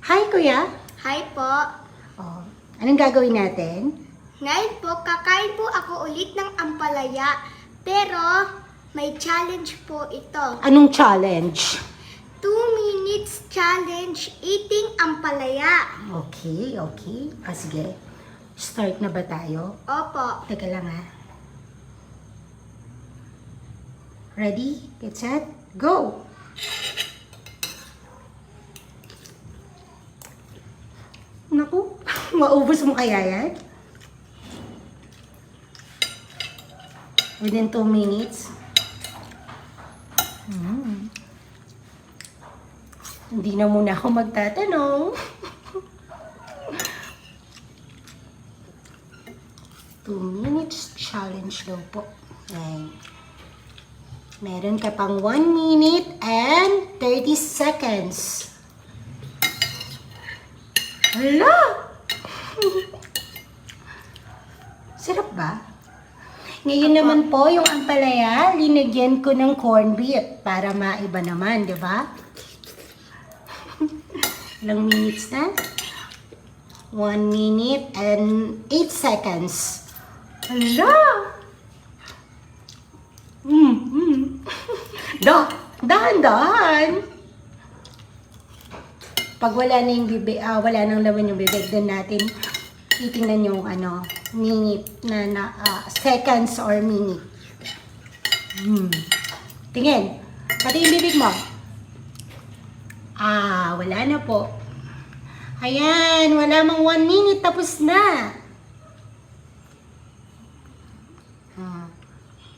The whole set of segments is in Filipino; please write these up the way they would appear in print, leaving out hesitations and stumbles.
Hi, Kuya. Hi po. Oh, anong gagawin natin? Ngayon po, kakain po ako ulit ng ampalaya. Pero, may challenge po ito. Anong challenge? 2 minutes challenge eating ampalaya. Okay. Sige. Start na ba tayo? Opo. Teka lang ha. Ready? Get set? Go! Naku, maubos mo kaya yan? Within 2 minutes? Hindi na muna ako magtatanong. 2 minutes challenge daw po. Ayan. Meron ka pang 1 minute and 30 seconds. Hala! Sarap ba? Ngayon naman po, yung ampalaya, linagyan ko ng corned beef para maiba naman, di ba? Ilang minutes na? 1 minute and 8 seconds. Hala! Dahan-dahan! Pag wala na yung bibig, wala nang laman yung bibig, doon natin titingnan yung minute seconds or minute. Tingin. Pati yung bibig mo. Wala na po. Ayan, wala mang 1 minute, tapos na.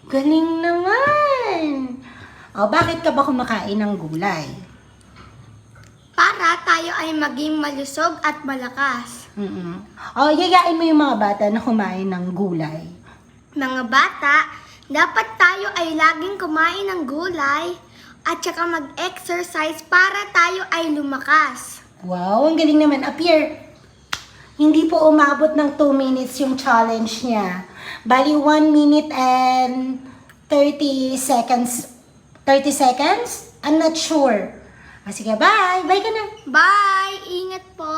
Galing naman. Bakit ka ba kumakain ng gulay? Para tayo ay maging malusog at malakas. Yayain mo yung mga bata na kumain ng gulay. Mga bata, dapat tayo ay laging kumain ng gulay at saka mag-exercise para tayo ay lumakas. Wow, ang galing naman. Appear, hindi po umabot ng 2 minutes yung challenge niya. Bali, 1 minute and 30 seconds. 30 seconds? I'm not sure. Sige, bye! Bye ka na! Bye! Ingat po!